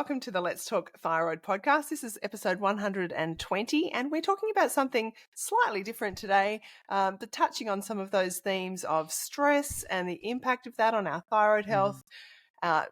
welcome to the Let's Talk Thyroid podcast. This is episode 120, and we're talking about something slightly different today, but touching on some of those themes of stress and the impact of that on our thyroid health, the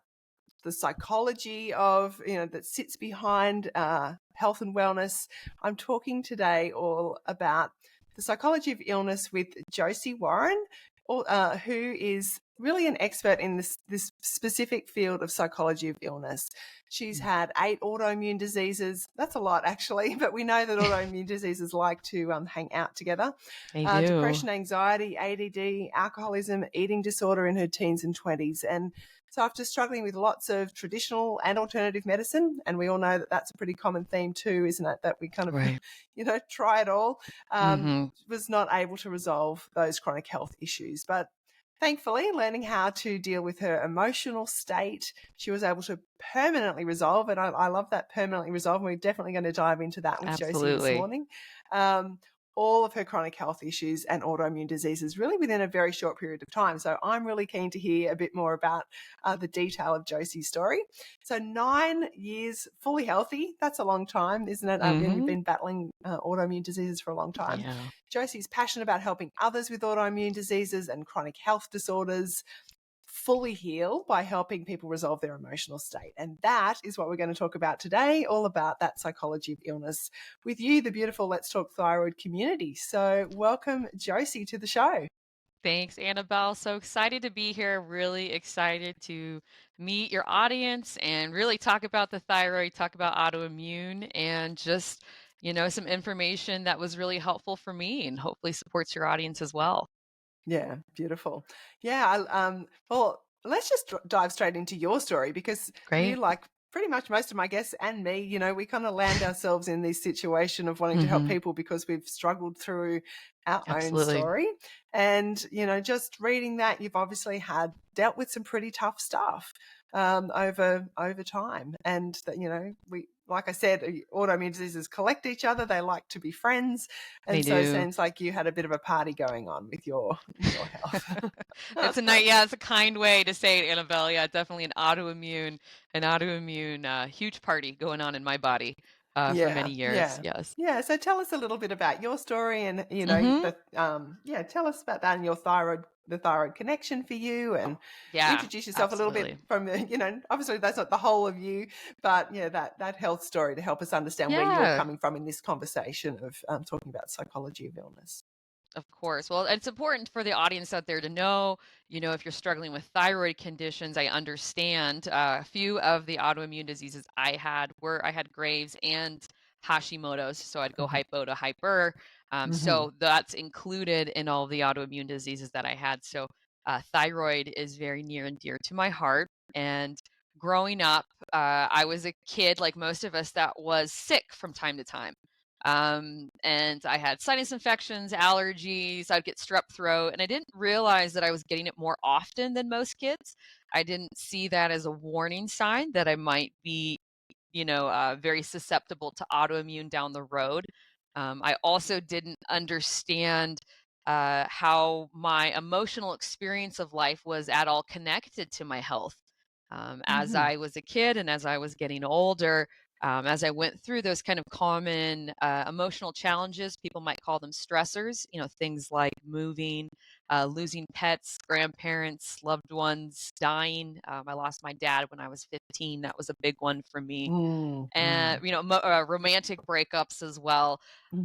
psychology of, that sits behind health and wellness. I'm talking today all about the psychology of illness with Josie Warren, who is really an expert in this specific field of psychology of illness. She's had 8 autoimmune diseases. That's a lot, actually, but we know that autoimmune diseases like to hang out together. They do. Depression, anxiety, ADD, alcoholism, eating disorder in her teens and 20s. And so after struggling with lots of traditional and alternative medicine, and we all know that that's a pretty common theme too, isn't it? That we kind of, try it all, was not able to resolve those chronic health issues. But thankfully, learning how to deal with her emotional state, she was able to permanently resolve. And I love that permanently resolve. And we're definitely going to dive into that with Josie this morning. All of her chronic health issues and autoimmune diseases really within a very short period of time. So I'm really keen to hear a bit more about the detail of Josie's story. So 9 years fully healthy, that's a long time, isn't it? You've been battling autoimmune diseases for a long time. Yeah. Josie's passionate about helping others with autoimmune diseases and chronic health disorders fully heal by helping people resolve their emotional state. And that is what we're going to talk about today, all about that psychology of illness with you, the beautiful Let's Talk Thyroid community. So welcome, Josie, to the show. Thanks, Annabelle. So excited to be here. Really excited to meet your audience and really talk about the thyroid, talk about autoimmune, and just, some information that was really helpful for me and hopefully supports your audience as well. Yeah, beautiful. Yeah, well, let's just dive straight into your story because you, like pretty much most of my guests and me, we kind of land ourselves in this situation of wanting to help people because we've struggled through our own story. And, just reading that, you've obviously dealt with some pretty tough stuff over time. And that, we, like I said, autoimmune diseases collect each other. They like to be friends. And it seems like you had a bit of a party going on with your health. It's a kind way to say it, Annabelle. Yeah, definitely an autoimmune huge party going on in my body for many years. Yes. Yeah. So tell us a little bit about your story and, tell us about that and your the thyroid connection for you, and introduce yourself a little bit from obviously that's not the whole of you, but that health story to help us understand where you're coming from in this conversation of talking about psychology of illness. Of course. Well, it's important for the audience out there to know, if you're struggling with thyroid conditions. I understand a few of the autoimmune diseases I had Graves and Hashimoto's. So I'd go hypo to hyper. So that's included in all the autoimmune diseases that I had. So thyroid is very near and dear to my heart. And growing up, I was a kid like most of us that was sick from time to time. And I had sinus infections, allergies, I'd get strep throat, and I didn't realize that I was getting it more often than most kids. I didn't see that as a warning sign that I might be, very susceptible to autoimmune down the road. I also didn't understand how my emotional experience of life was at all connected to my health. As I was a kid and as I was getting older, as I went through those kind of common emotional challenges, people might call them stressors, things like moving, losing pets, grandparents, loved ones, dying. I lost my dad when I was 15. That was a big one for me. And, romantic breakups as well.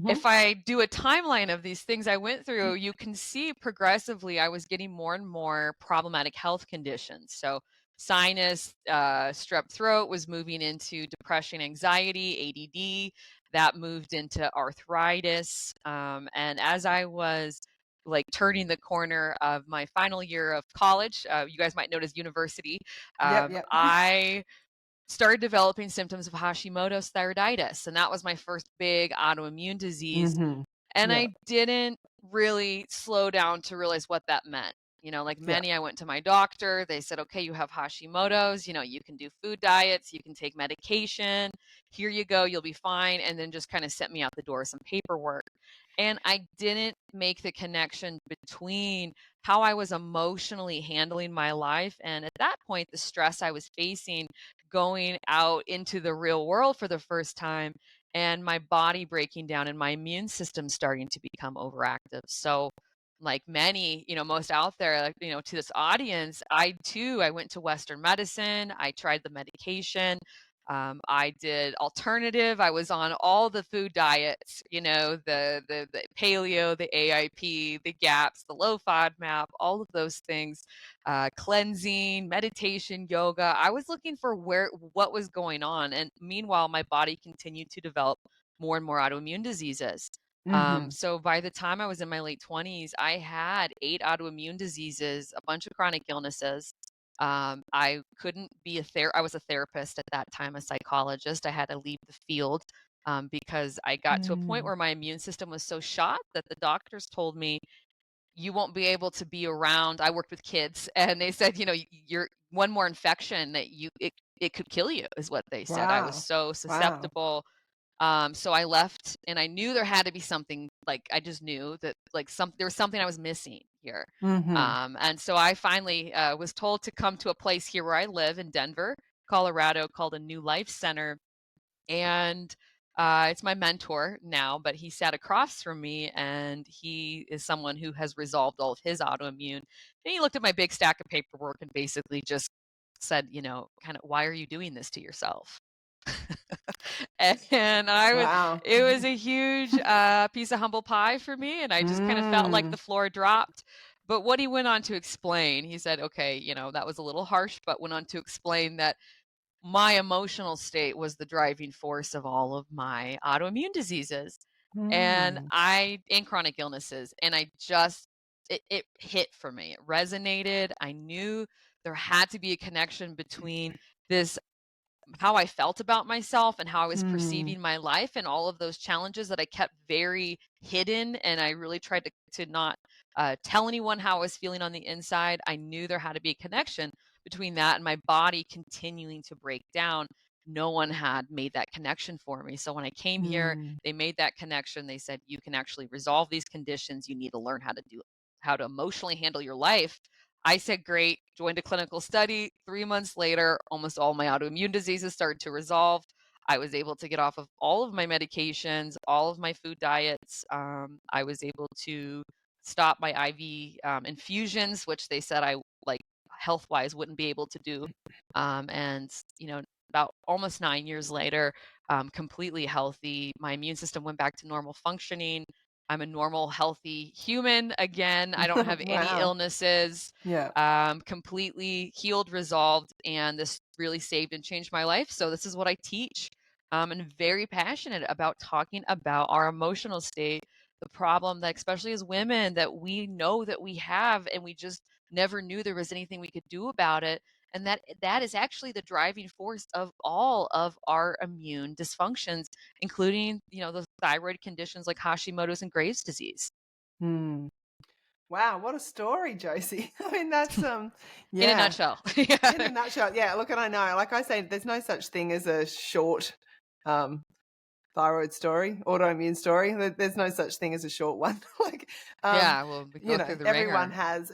If I do a timeline of these things I went through, you can see progressively I was getting more and more problematic health conditions. So sinus, strep throat was moving into depression, anxiety, ADD. That moved into arthritis. And as I was turning the corner of my final year of college, you guys might know it as university, I started developing symptoms of Hashimoto's thyroiditis. And that was my first big autoimmune disease. And I didn't really slow down to realize what that meant. Many, I went to my doctor. They said, okay, you have Hashimoto's, you can do food diets, you can take medication. Here you go, you'll be fine. And then just kind of sent me out the door, some paperwork. And I didn't make the connection between how I was emotionally handling my life. And at that point, the stress I was facing going out into the real world for the first time and my body breaking down and my immune system starting to become overactive. So, like many, most out there, like, to this audience, I went to Western medicine. I tried the medication. I did alternative. I was on all the food diets, the paleo, the AIP, the GAPS, the low FODMAP, all of those things, cleansing, meditation, yoga. I was looking for what was going on. And meanwhile, my body continued to develop more and more autoimmune diseases. Mm-hmm. So by the time I was in my late 20s, I had 8 autoimmune diseases, a bunch of chronic illnesses. I couldn't be I was a therapist at that time, a psychologist. I had to leave the field because I got to a point Mm. where my immune system was so shot that the doctors told me, you won't be able to be around. I worked with kids, and they said, you're one more infection that it could kill you, is what they said. I was Wow. so Wow. susceptible. So I left, and I knew there had to be something. Like, I just knew that, like, there was something I was missing here. Mm-hmm. And so I finally was told to come to a place here where I live in Denver, Colorado, called a New Life Center. And it's my mentor now, but he sat across from me, and he is someone who has resolved all of his autoimmune. And he looked at my big stack of paperwork and basically just said, kind of, why are you doing this to yourself? And Wow. it was a huge piece of humble pie for me. And I just kind of felt like Mm. the floor dropped. But what he went on to explain, he said, okay, that was a little harsh, but went on to explain that my emotional state was the driving force of all of my autoimmune diseases and Mm. chronic illnesses. And it hit for me. It resonated. I knew there had to be a connection between this, how I felt about myself and how I was Mm. perceiving my life and all of those challenges that I kept very hidden. And I really tried to not tell anyone how I was feeling on the inside. I knew there had to be a connection between that and my body continuing to break down. No one had made that connection for me. So when I came here, Mm. they made that connection. They said, you can actually resolve these conditions. You need to learn how to emotionally handle your life. I said, great, joined a clinical study. 3 months later, almost all my autoimmune diseases started to resolve. I was able to get off of all of my medications, all of my food diets. I was able to stop my IV infusions, which they said I, like, health wise wouldn't be able to do. And, about almost 9 years later, completely healthy. My immune system went back to normal functioning. I'm a normal, healthy human again. I don't have any Wow. illnesses, Yeah. completely healed, resolved, and this really saved and changed my life. So this is what I teach. And very passionate about talking about our emotional state, the problem that, especially as women, that we know that we have, and we just never knew there was anything we could do about it. And that is actually the driving force of all of our immune dysfunctions, including, those thyroid conditions like Hashimoto's and Graves' disease. Mm. Wow, what a story, Josie. I mean, that's In a yeah. nutshell. In a Yeah. nutshell, yeah. Look, and I know, like I say, there's no such thing as a short um, thyroid story, autoimmune story. There's no such thing as a short one. Like, um, Yeah, well, we go through the everyone ringer. has,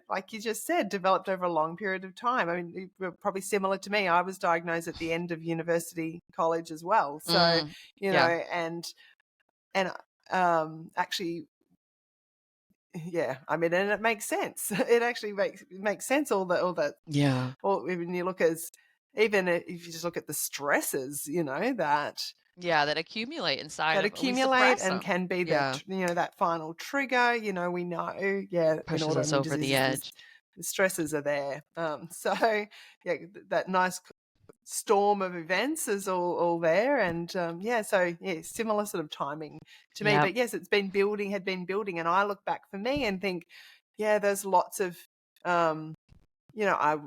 like you just said, developed over a long period of time. I mean, you're probably similar to me. I was diagnosed at the end of university college as well. So, Mm, yeah. and actually, yeah, I mean, and it makes sense. It actually makes sense. Yeah. Or when you look as, even if you just look at the stresses, Yeah, that accumulate inside that of, we accumulate suppress and them. can be Yeah. that final trigger. We know, yeah, in Pushes us autoimmune over the diseases, edge. the stresses are there. So yeah, that nice storm of events is all there, and yeah, so yeah, similar sort of timing to me. Yep. But yes, had been building, and I look back for me and think, yeah, there's lots of, I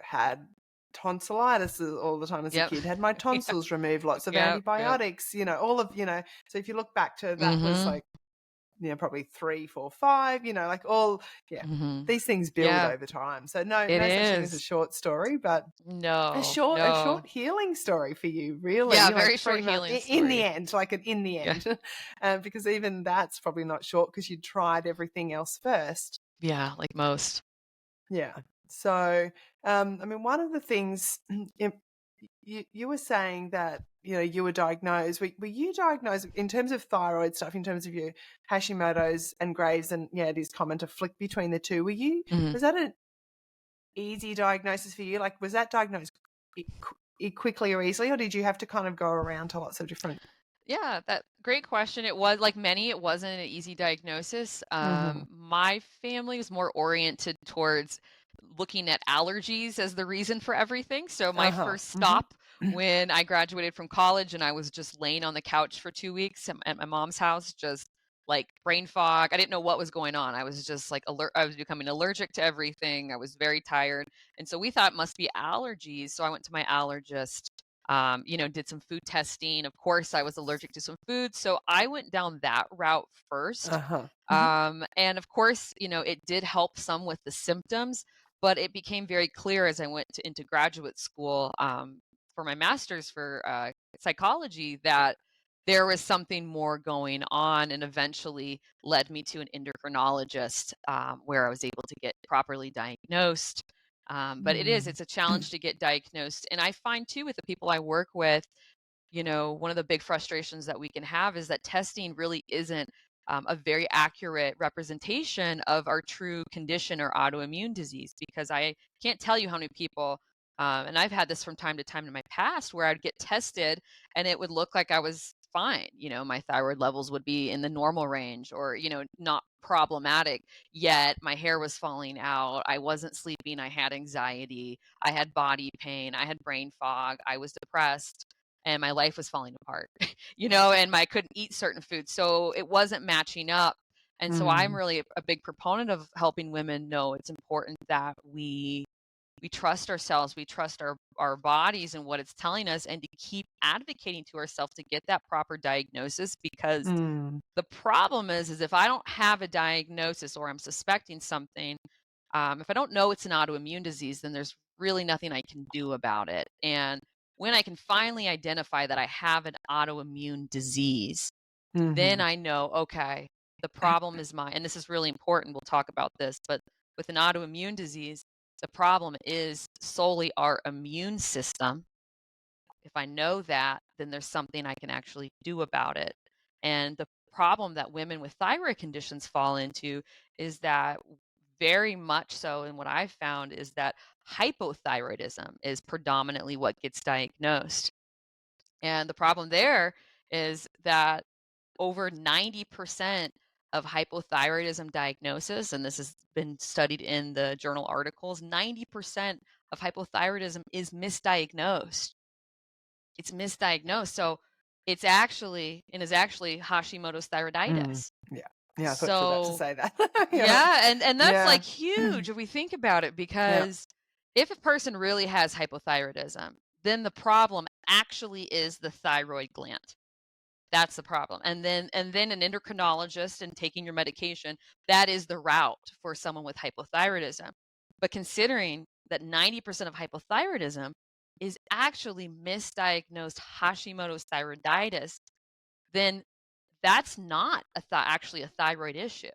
had tonsillitis all the time as a Yep. kid, had my tonsils removed, lots of Yep. Yep. antibiotics, all of, so if you look back to that was Mhm. like, probably 3, 4, 5, like all, yeah, Mhm. these things build Yeah, over time. So no, it no such thing as a is. short story, but a No, short, a no. short healing story for you, really, Yeah, like very 3 short months healing in the story. end, like in the Yeah. end, because even that's probably not short because you tried everything else first. Yeah, like most. Yeah. So, I mean, one of the things you were saying that, you were diagnosed. Were you diagnosed in terms of thyroid stuff, in terms of your Hashimoto's and Graves', and it is common to flick between the two. Mhm. Was that an easy diagnosis for you? Like, was that diagnosed quickly or easily, or did you have to kind of go around to lots of different? Yeah, that great question. It was like many, it wasn't an easy diagnosis. My family was more oriented towards looking at allergies as the reason for everything. So my first stop when I graduated from college and I was just laying on the couch for 2 weeks at my mom's house, just like brain fog. I didn't know what was going on. I was just like I was becoming allergic to everything. I was very tired. And so we thought it must be allergies. So I went to my allergist, did some food testing. Of course, I was allergic to some foods. So I went down that route first. And of course, it did help some with the symptoms, but it became very clear as I went into graduate school for my master's for psychology that there was something more going on, and eventually led me to an endocrinologist where I was able to get properly diagnosed. But it's a challenge to get diagnosed. And I find too, with the people I work with, one of the big frustrations that we can have is that testing really isn't a very accurate representation of our true condition or autoimmune disease, because I can't tell you how many people, and I've had this from time to time in my past, where I'd get tested and it would look like I was fine. My thyroid levels would be in the normal range, or, not problematic, yet my hair was falling out. I wasn't sleeping. I had anxiety. I had body pain. I had brain fog. I was depressed. And my life was falling apart, and I couldn't eat certain foods. So it wasn't matching up. And so I'm really a big proponent of helping women know it's important that we trust ourselves, we trust our bodies and what it's telling us, and to keep advocating to ourselves to get that proper diagnosis. Because the problem is if I don't have a diagnosis, or I'm suspecting something, if I don't know it's an autoimmune disease, then there's really nothing I can do about it. And when I can finally identify that I have an autoimmune disease, then I know, okay, the problem is mine. And this is really important. We'll talk about this. But with an autoimmune disease, the problem is solely our immune system. If I know that, then there's something I can actually do about it. And the problem that women with thyroid conditions fall into is that, very much so, and what I've found is that hypothyroidism is predominantly what gets diagnosed. And the problem there is that over 90% of hypothyroidism diagnosis, and this has been studied in the journal articles, 90% of hypothyroidism is misdiagnosed. It's misdiagnosed. So it's actually Hashimoto's thyroiditis. Yeah, I thought you were about to say that. And that's like Yeah. huge if we think about it, because if a person really has hypothyroidism, then the problem actually is the thyroid gland. That's the problem. And then an endocrinologist and taking your medication, that is the route for someone with hypothyroidism. But considering that 90% of hypothyroidism is actually misdiagnosed Hashimoto's thyroiditis, then that's not actually a thyroid issue.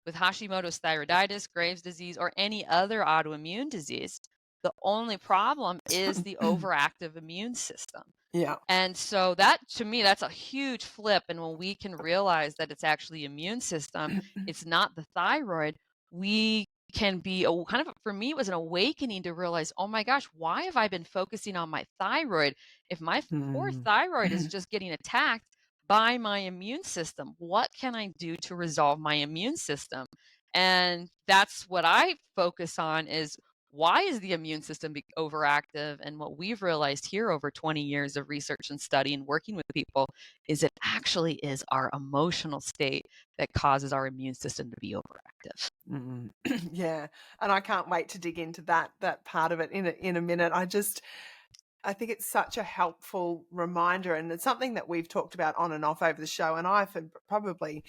With Hashimoto's thyroiditis, Graves' disease, or any other autoimmune disease, the only problem is the overactive immune system. Yeah. And so that, to me, that's a huge flip. And when we can realize that it's actually immune system, it's not the thyroid, we can be kind of, for me, it was an awakening to realize, oh my gosh, why have I been focusing on my thyroid? If my poor thyroid is just getting attacked by my immune system, what can I do to resolve my immune system? And that's what I focus on, is why is the immune system overactive? And what we've realized here over 20 years of research and study and working with people is it actually is our emotional state that causes our immune system to be overactive. Yeah, and I can't wait to dig into that part of it in a minute. I think it's such a helpful reminder, and it's something that we've talked about on and off over the show. And I've probably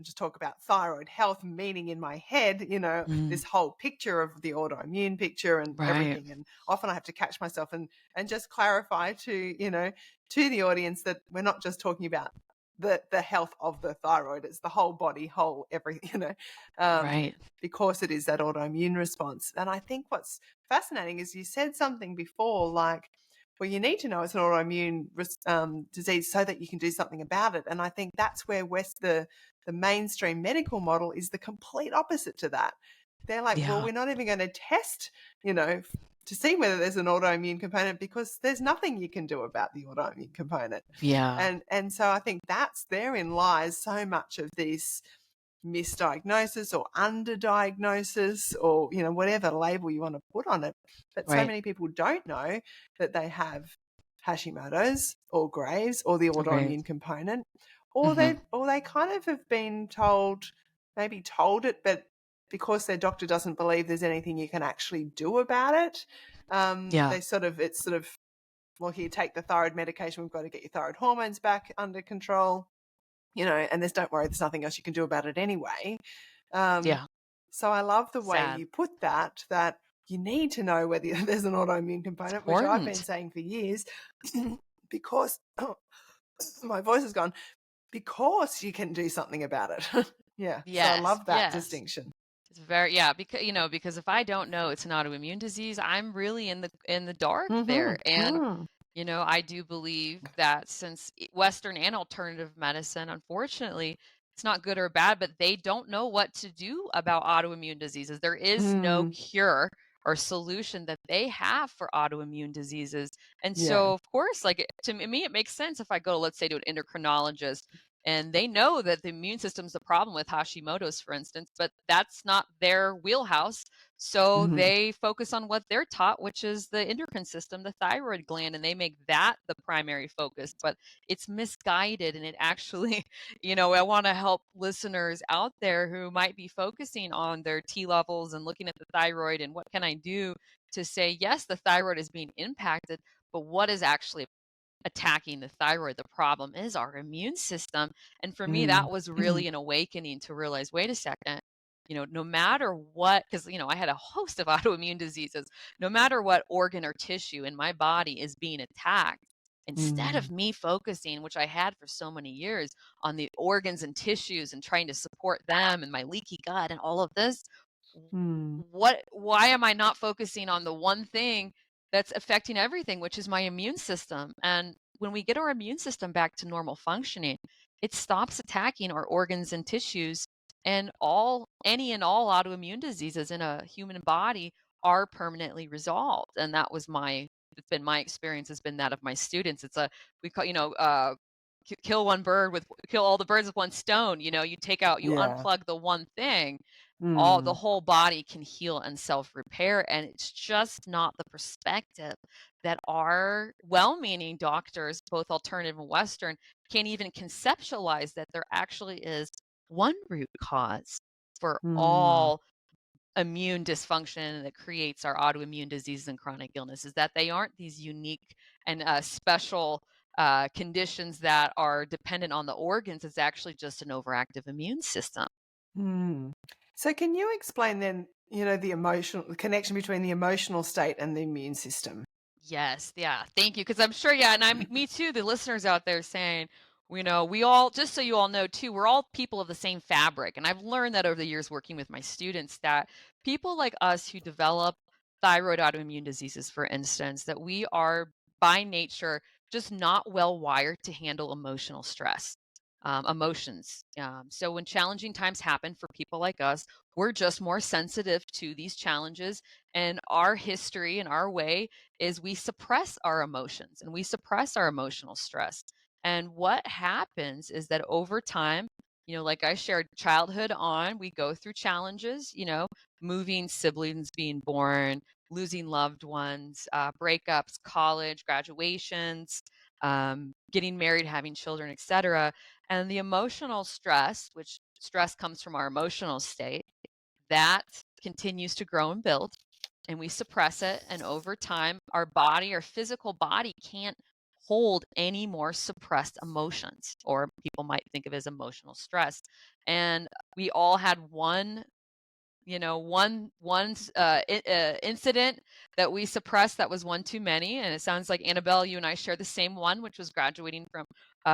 just talk about thyroid health, meaning in my head, this whole picture of the autoimmune picture and everything. And often I have to catch myself and just clarify to the audience that we're not just talking about the health of the thyroid. It's the whole body, whole everything, because it is that autoimmune response. And I think what's fascinating is you said something before, like well, you need to know it's an autoimmune disease so that you can do something about it. And I think that's where the mainstream medical model is the complete opposite to that. They're like, well, Yeah. we're not even going to test, to see whether there's an autoimmune component because there's nothing you can do about the autoimmune component. Yeah. And so I think therein lies so much of this misdiagnosis or underdiagnosis or whatever label you want to put on it, but so Right. many people don't know that they have Hashimoto's or Graves or the Right. autoimmune component, or Hmm. they kind of have been told it, but because their doctor doesn't believe there's anything you can actually do about it, Yeah. it's sort of, well, here, take the thyroid medication, we've got to get your thyroid hormones back under control, and don't worry, there's nothing else you can do about it anyway. Yeah. So I love the way Sad. you put that you need to know whether there's an autoimmune component, which I've been Important. saying for years, because my voice is gone, because you can do something about it. Yeah. So I Yes. love that Yes. distinction. It's because if I don't know it's an autoimmune disease, I'm really in the dark there. And I do believe that since Western and alternative medicine, unfortunately, it's not good or bad, but they don't know what to do about autoimmune diseases. There is no cure or solution that they have for autoimmune diseases. And Yeah. so, of course, to me, it makes sense if I go, let's say, to an endocrinologist and they know that the immune system's the problem with Hashimoto's, for instance, but that's not their wheelhouse. So they focus on what they're taught, which is the endocrine system, the thyroid gland, and they make that the primary focus. But it's misguided, and it actually, I want to help listeners out there who might be focusing on their T levels and looking at the thyroid and what can I do to say, yes, the thyroid is being impacted, but what is actually attacking the thyroid? The problem is our immune system. And for me, that was really an awakening to realize, wait a second, no matter what, because, I had a host of autoimmune diseases, no matter what organ or tissue in my body is being attacked, instead of me focusing, which I had for so many years, on the organs and tissues and trying to support them and my leaky gut and all of this, why am I not focusing on the one thing that's affecting everything, which is my immune system? And when we get our immune system back to normal functioning, it stops attacking our organs and tissues, and any and all autoimmune diseases in a human body are permanently resolved. And it's been my experience, has been that of my students. We call, kill all the birds with one stone. You unplug the one thing, the whole body can heal and self-repair. And it's just not the perspective that our well-meaning doctors, both alternative and Western, can't even conceptualize that there actually is one root cause for all immune dysfunction that creates our autoimmune diseases and chronic illnesses, that they aren't these unique and special conditions that are dependent on the organs. It's actually just an overactive immune system. So can you explain then, the connection between the emotional state and the immune system? Yes, yeah, thank you. Because I'm sure, yeah, and me too. The listeners out there saying, just so you all know too, we're all people of the same fabric, and I've learned that over the years working with my students that people like us who develop thyroid autoimmune diseases, for instance, that we are by nature just not well wired to handle emotional stress, emotions. So when challenging times happen for people like us, we're just more sensitive to these challenges, and our history and our way is we suppress our emotions and we suppress our emotional stress. And what happens is that over time, like I shared, childhood on, we go through challenges, moving, siblings being born, losing loved ones, breakups, college, graduations, getting married, having children, etc. And the emotional stress, which stress comes from our emotional state, that continues to grow and build, and we suppress it. And over time, our physical body can't hold any more suppressed emotions, or people might think of as emotional stress. And we all had one incident that we suppressed that was one too many. And it sounds like, Annabelle, you and I share the same one, which was graduating from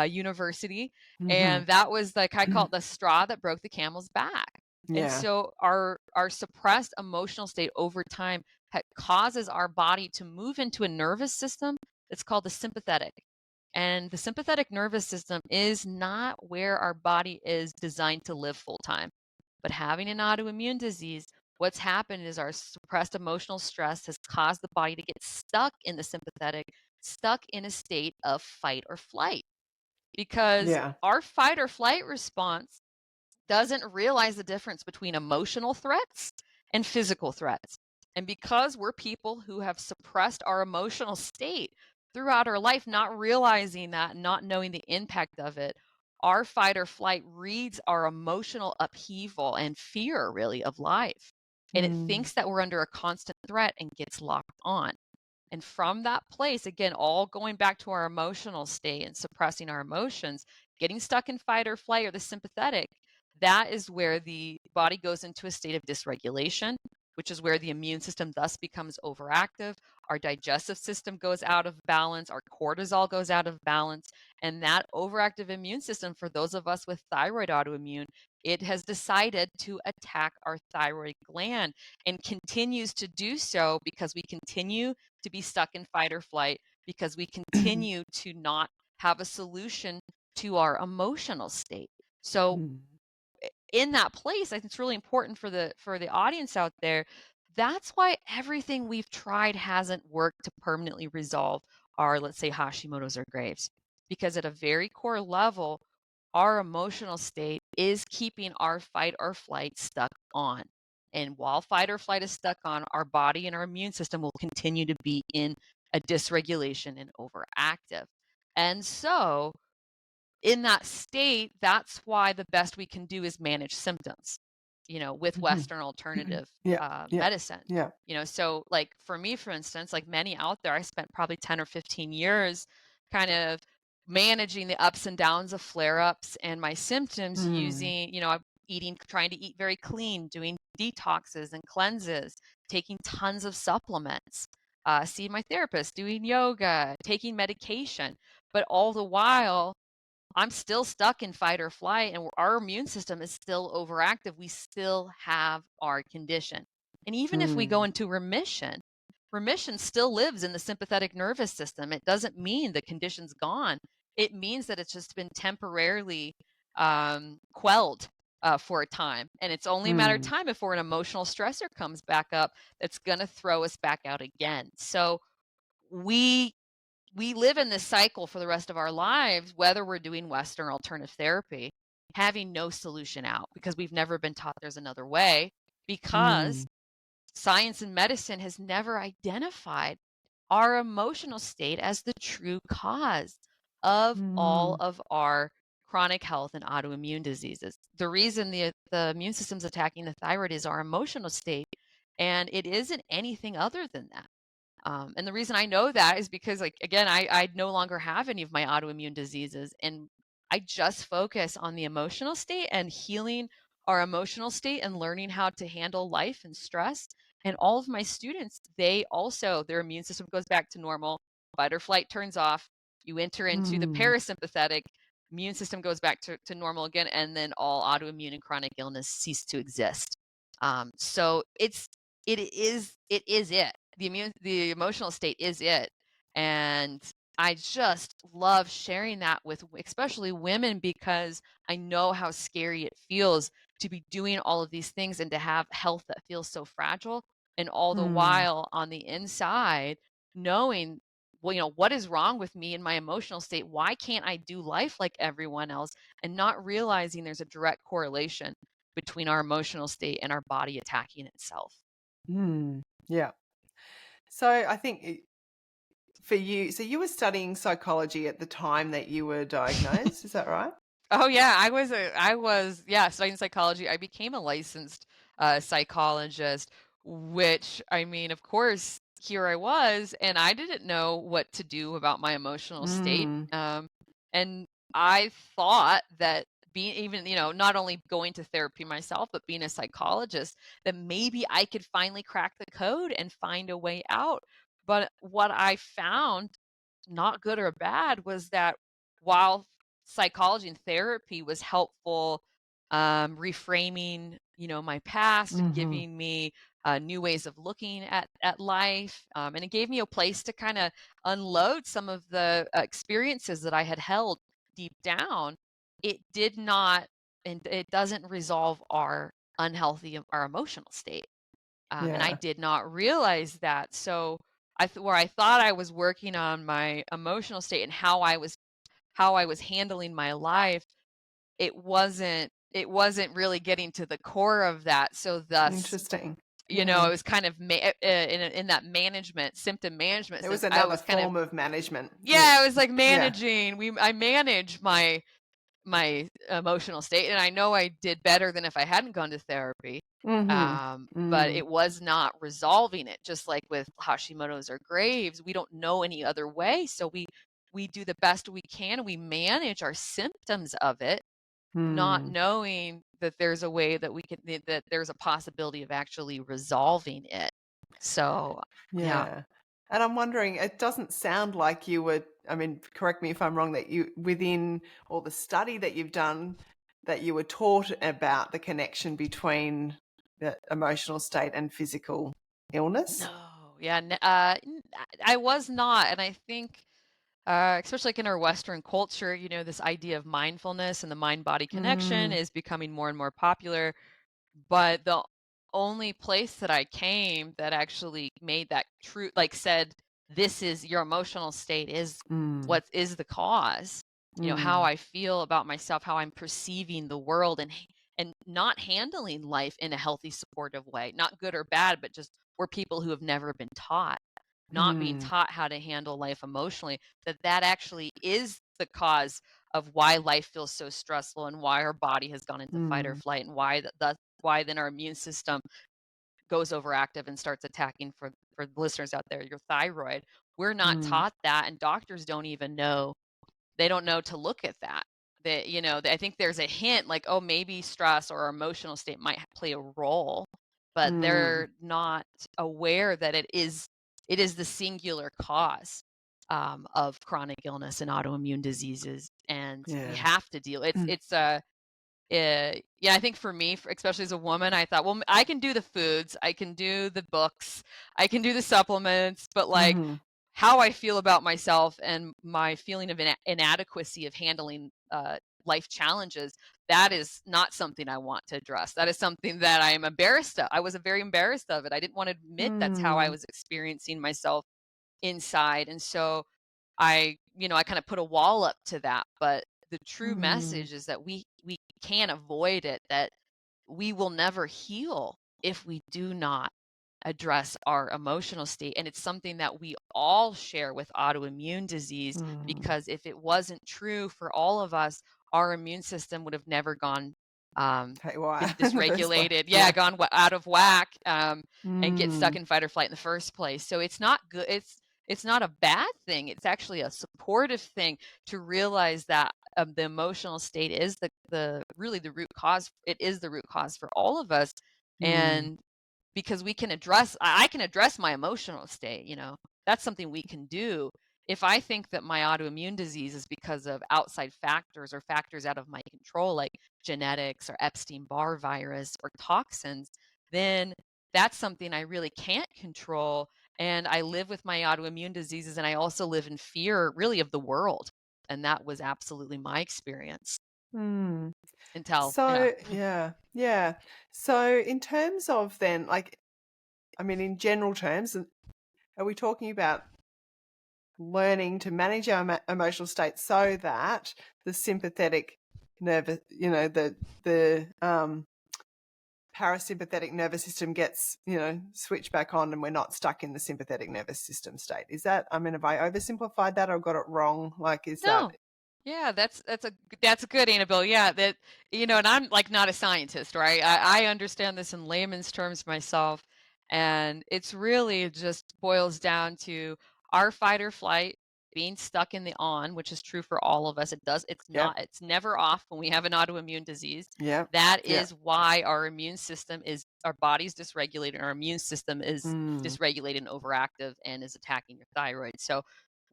university. And that was I call it the straw that broke the camel's back. And so our suppressed emotional state over time causes our body to move into a nervous system It's called the sympathetic. And the sympathetic nervous system is not where our body is designed to live full time. But having an autoimmune disease, what's happened is our suppressed emotional stress has caused the body to get stuck in the sympathetic, stuck in a state of fight or flight. Because Yeah. our fight or flight response doesn't realize the difference between emotional threats and physical threats. And because we're people who have suppressed our emotional state throughout our life, not realizing that, not knowing the impact of it, our fight or flight reads our emotional upheaval and fear, really, of life. And it Mm. thinks that we're under a constant threat and gets locked on. And from that place, again, all going back to our emotional state and suppressing our emotions, getting stuck in fight or flight or the sympathetic, that is where the body goes into a state of dysregulation, which is where the immune system thus becomes overactive. Our digestive system goes out of balance. Our cortisol goes out of balance. And that overactive immune system, for those of us with thyroid autoimmune, it has decided to attack our thyroid gland and continues to do so because we continue to be stuck in fight or flight, because we continue to not have a solution to our emotional state. So in that place, I think it's really important for the audience out there. That's why everything we've tried hasn't worked to permanently resolve our, let's say, Hashimoto's or Graves, because at a very core level, our emotional state is keeping our fight or flight stuck on. And while fight or flight is stuck on, our body and our immune system will continue to be in a dysregulation and overactive. And so in that state, that's why the best we can do is manage symptoms, with Western alternative Yeah. Yeah. medicine. Yeah. So like for me, for instance, like many out there, I spent probably 10 or 15 years kind of managing the ups and downs of flare-ups and my symptoms using, trying to eat very clean, doing detoxes and cleanses, taking tons of supplements, seeing my therapist, doing yoga, taking medication. But all the while, I'm still stuck in fight or flight, and our immune system is still overactive. We still have our condition. And even if we go into remission, remission still lives in the sympathetic nervous system. It doesn't mean the condition's gone. It means that it's just been temporarily quelled for a time. And it's only a matter of time before an emotional stressor comes back up that's going to throw us back out again. So we live in this cycle for the rest of our lives, whether we're doing Western alternative therapy, having no solution out because we've never been taught there's another way, because science and medicine has never identified our emotional state as the true cause of all of our chronic health and autoimmune diseases. The reason the immune system's attacking the thyroid is our emotional state, and it isn't anything other than that. And the reason I know that is because, like, again, I no longer have any of my autoimmune diseases, and I just focus on the emotional state and healing our emotional state and learning how to handle life and stress. And all of my students, they also, their immune system goes back to normal, fight or flight turns off, you enter into the parasympathetic, immune system goes back to normal again, and then all autoimmune and chronic illness cease to exist. So it is it. The emotional state is it. And I just love sharing that with especially women, because I know how scary it feels to be doing all of these things and to have health that feels so fragile, and all the while on the inside knowing, well, what is wrong with me in my emotional state? Why can't I do life like everyone else? And not realizing there's a direct correlation between our emotional state and our body attacking itself. Yeah. So I think for you, so you were studying psychology at the time that you were diagnosed, is that right? Oh yeah, I was studying psychology. I became a licensed psychologist, which, I mean, of course, here I was, and I didn't know what to do about my emotional state. And I thought that being, even, not only going to therapy myself, but being a psychologist, that maybe I could finally crack the code and find a way out. But what I found, not good or bad, was that while psychology and therapy was helpful, reframing, my past and Mm-hmm. giving me new ways of looking at life. And it gave me a place to kind of unload some of the experiences that I had held deep down. It did not, and it doesn't resolve our our emotional state. And I Yeah. did not realize that. So where I thought I was working on my emotional state and how I was handling my life, it wasn't really getting to the core of that. So thus, Interesting. it Yeah. was kind of in that symptom management It sense. was I another was kind of, form of management. yeah, I was like Yeah. I manage my emotional state, and I know I did better than if I hadn't gone to therapy. Mm-hmm. But Mm. it was not resolving it. Just like with Hashimoto's or Graves, we don't know any other way, so we do the best we can. We manage our symptoms of it, not Mm. knowing that there's a way that that there's a possibility of actually resolving it. So, yeah. Yeah. And I'm wondering, it doesn't sound like you were, I mean, correct me if I'm wrong, that you, within all the study that you've done, that you were taught about the connection between the emotional state and physical illness. No, yeah, I was not, and I think, especially like in our Western culture, this idea of mindfulness and the mind-body connection Mm. is becoming more and more popular. But the only place that I came that actually made that true, like said, this is your emotional state is Mm. what is the cause. How Mm. I feel about myself, how I'm perceiving the world, and not handling life in a healthy, supportive way. Not good or bad, but just we're people who have never been taught, not being Mm. taught how to handle life emotionally, that actually is the cause of why life feels so stressful and why our body has gone into fight or Mm. flight, and why then our immune system goes overactive and starts attacking, for the listeners out there, your thyroid. We're not Mm. taught that, and doctors don't even know. They don't know to look at that. I think there's a hint like, oh, maybe stress or our emotional state might play a role, but Mm. they're not aware that it is the singular cause of chronic illness and autoimmune diseases, and we Yeah. have to deal. Yeah, I think for me, especially as a woman, I thought, well, I can do the foods, I can do the books, I can do the supplements, but like Mm-hmm. how I feel about myself and my feeling of inadequacy of handling life challenges, that is not something I want to address. That is something that I am embarrassed of. I was very embarrassed of it. I didn't want to admit that's how I Mm. was experiencing myself inside. And so I kind of put a wall up to that. But the true Mm. message is that we can't avoid it, that we will never heal if we do not address our emotional state. And it's something that we all share with autoimmune disease, Mm. because if it wasn't true for all of us, our immune system would have never Haywire been in the first place. dysregulated. Yeah, Yeah. gone out of whack, and get stuck Mm. in fight or flight in the first place. So it's not good. It's not a bad thing. It's actually a supportive thing to realize that the emotional state is the really the root cause. It is the root cause for all of us, Mm. and because I can address my emotional state. That's something we can do. If I think that my autoimmune disease is because of outside factors or factors out of my control, like genetics or Epstein-Barr virus or toxins, then that's something I really can't control. And I live with my autoimmune diseases, and I also live in fear, really, of the world. And that was absolutely my experience Mm. until, yeah. So, yeah, yeah. So, in terms of then, like, I mean, in general terms, are we talking about learning to manage our emotional state so that the sympathetic nervous, the parasympathetic nervous system gets, switched back on and we're not stuck in the sympathetic nervous system state? Is that, I mean, have I oversimplified that or got it wrong? Like, is that, No. Yeah, that's a good, Annabelle. Yeah, and I'm like not a scientist, right? I understand this in layman's terms myself, and it's really just boils down to our fight or flight being stuck in the on, which is true for all of us. yep, It's never off when we have an autoimmune disease. yep, That yep. is why our body's dysregulated, our immune system is Mm. dysregulated and overactive and is attacking your thyroid. So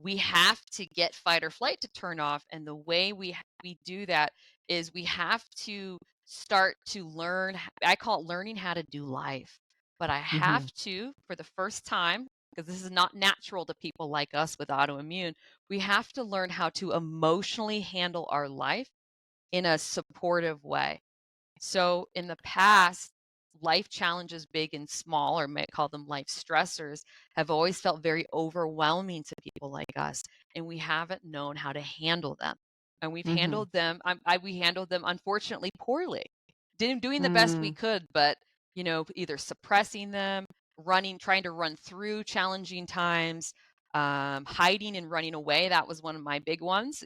we have to get fight or flight to turn off, and the way we do that is we have to start to learn, I call it learning how to do life. But I Hmm. have to, for the first time, because this is not natural to people like us with autoimmune, we have to learn how to emotionally handle our life in a supportive way. So in the past, life challenges, big and small, or may call them life stressors, have always felt very overwhelming to people like us, and we haven't known how to handle them. And we've Hmm. handled them. We handled them unfortunately poorly. Doing the best we Mm. could, but either suppressing them, trying to run through challenging times, hiding and running away. That was one of my big ones.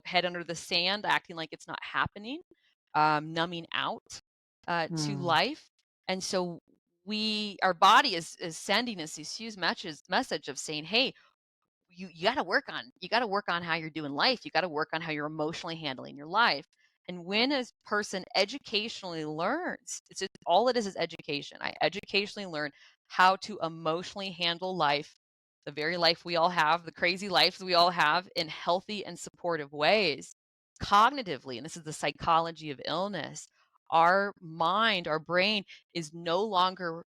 Head under the sand, acting like it's not happening, numbing out to Mm. life. And so our body is sending us this huge message of saying, hey, you got to work on how you're doing life. You got to work on how you're emotionally handling your life. And when a person educationally learns, all it is education. I educationally learn how to emotionally handle life, the very life we all have, the crazy lives we all have, in healthy and supportive ways. Cognitively, and this is the psychology of illness, our mind, our brain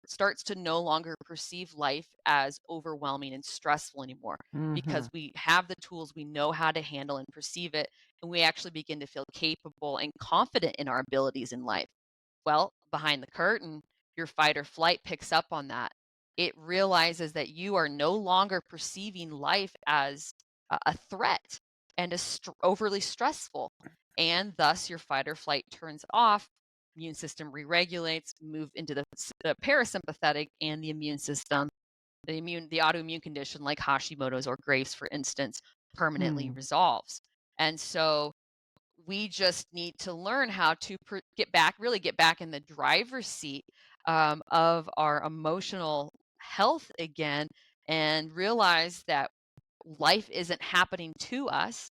starts to no longer perceive life as overwhelming and stressful anymore, Mhm. because we have the tools, we know how to handle and perceive it, and we actually begin to feel capable and confident in our abilities in life. Well, behind the curtain, your fight or flight picks up on that. It realizes that you are no longer perceiving life as a threat and overly stressful. And thus, your fight or flight turns off, immune system re-regulates, move into the parasympathetic, and the immune system, the autoimmune condition like Hashimoto's or Graves, for instance, permanently Mm. resolves. And so we just need to learn how to really get back in the driver's seat of our emotional health again, and realize that life isn't happening to us,